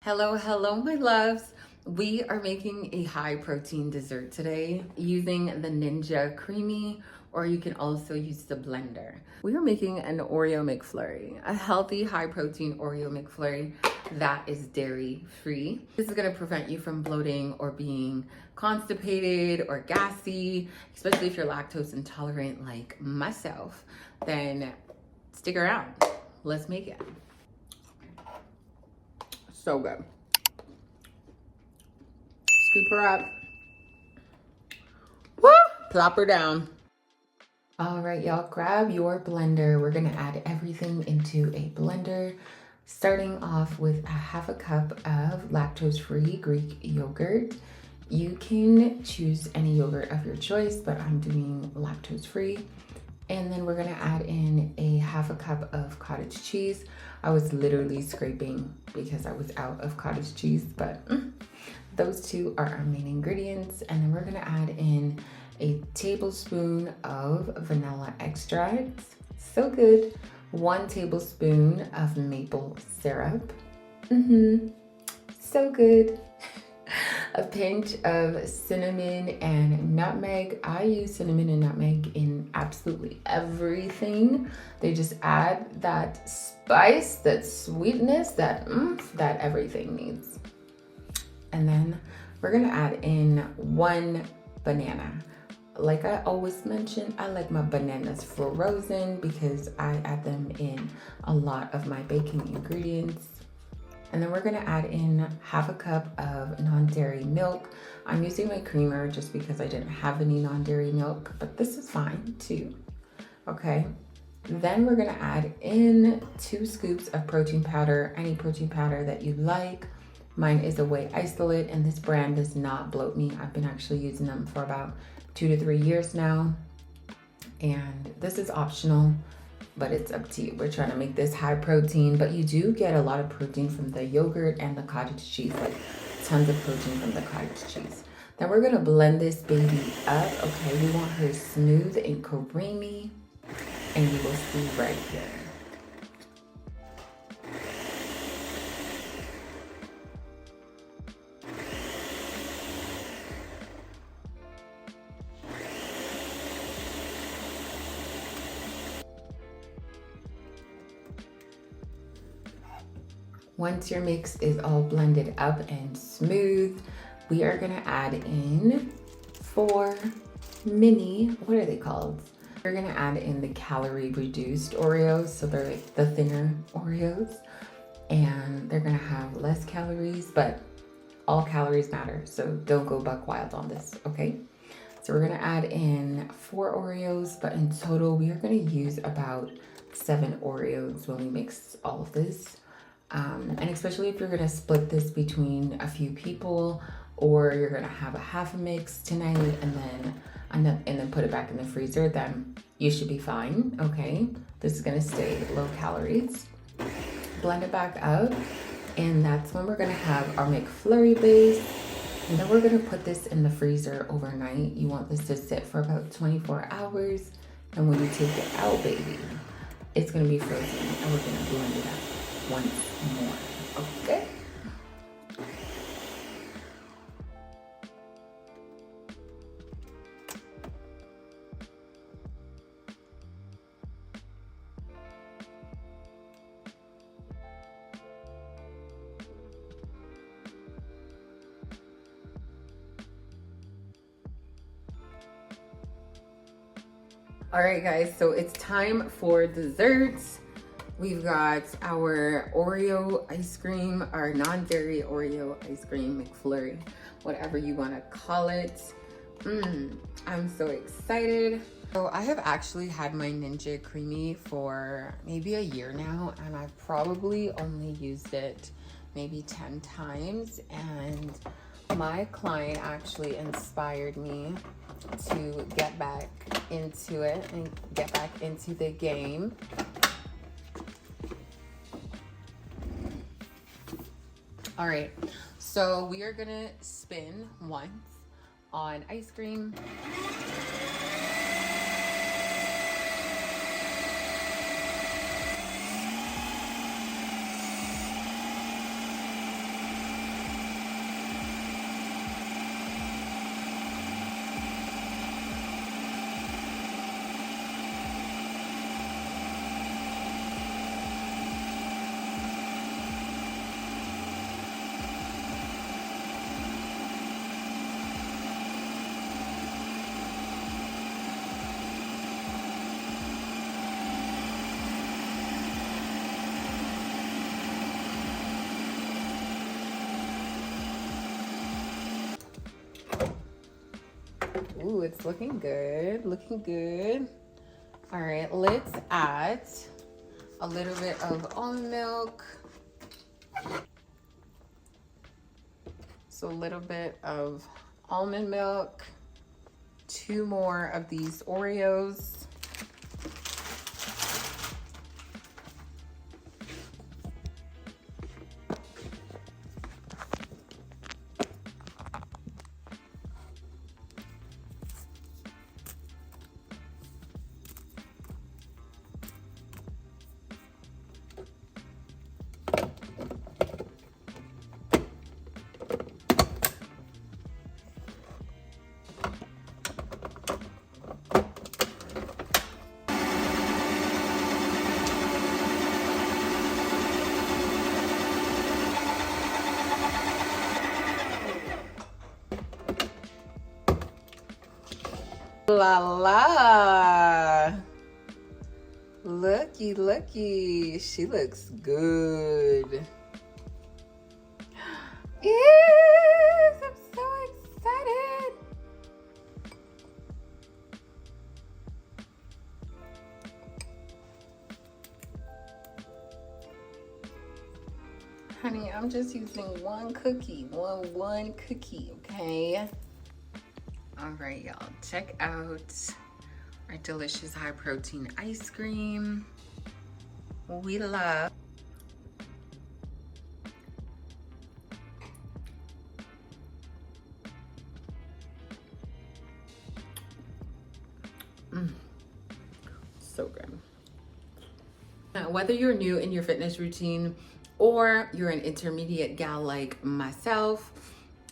Hello, my loves. We are making a high protein dessert today using the Ninja Creami, or you can also use the blender. We are making an Oreo McFlurry, a healthy high protein Oreo McFlurry that is dairy free. This is gonna prevent you from bloating or being constipated or gassy, especially if you're lactose intolerant like myself. Then stick around, let's make it. So good. Scoop her up. Woo! Plop her down. All right, y'all, grab your blender. We're gonna add everything into a blender, starting off with a half a cup of lactose-free Greek yogurt. You can choose any yogurt of your choice, but I'm doing lactose-free. And then we're gonna add in a half a cup of cottage cheese. I was literally scraping because I was out of cottage cheese, but those two are our main ingredients. And then we're gonna add in a tablespoon of vanilla extract. So good. 1 tablespoon of maple syrup. So good. A pinch of cinnamon and nutmeg. I use cinnamon and nutmeg in absolutely everything. They just add that spice, that sweetness, that that everything needs. And then we're gonna add in 1 banana. Like I always mention, I like my bananas frozen because I add them in a lot of my baking ingredients. And then we're gonna add in half a cup of non-dairy milk. I'm using my creamer just because I didn't have any non-dairy milk, but this is fine too, okay? Then we're gonna add in 2 scoops of protein powder, any protein powder that you like. Mine is a whey isolate, and this brand does not bloat me. I've been actually using them for about 2 to 3 years now. And this is optional, but it's up to you. We're trying to make this high protein, but you do get a lot of protein from the yogurt and the cottage cheese, like tons of protein from the cottage cheese. Then we're gonna blend this baby up, okay? We want her smooth and creamy, and you will see right here. Once your mix is all blended up and smooth, we are gonna add in 4 mini, what are they called? We're gonna add in the calorie reduced Oreos. So they're like the thinner Oreos, and they're gonna have less calories, but all calories matter. So don't go buck wild on this, okay? So we're gonna add in 4 Oreos, but in total, we are gonna use about 7 Oreos when we mix all of this. And especially if you're gonna split this between a few people, or you're gonna have a half a mix tonight and then put it back in the freezer, then you should be fine, okay? This is gonna stay low calories. Blend it back up, and that's when we're gonna have our McFlurry base. And then we're gonna put this in the freezer overnight. You want this to sit for about 24 hours. And when you take it out, baby, it's gonna be frozen, and we're gonna blend it up once more, okay? All right, guys, so it's time for desserts. We've got our Oreo ice cream, our non-dairy Oreo ice cream McFlurry, whatever you want to call it. I'm so excited. So I have actually had my Ninja Creami for maybe a year now, and I've probably only used it maybe 10 times. And my client actually inspired me to get back into it and get back into the game. All right, so we are gonna spin once on ice cream. Ooh, it's looking good, looking good. All right, let's add a little bit of almond milk. So a little bit of almond milk, 2 more of these Oreos. La la. Looky, looky. She looks good. Yes, I'm so excited. Honey, I'm just using one cookie, one cookie, okay? All right, y'all, check out our delicious high protein ice cream. We love. So good. Now, whether you're new in your fitness routine or you're an intermediate gal like myself,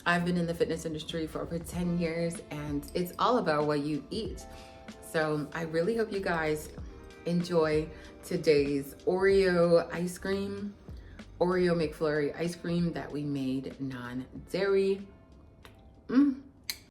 I've been in the fitness industry for over 10 years and it's all about what you eat. So I really hope you guys enjoy today's Oreo ice cream, Oreo McFlurry ice cream that we made non-dairy.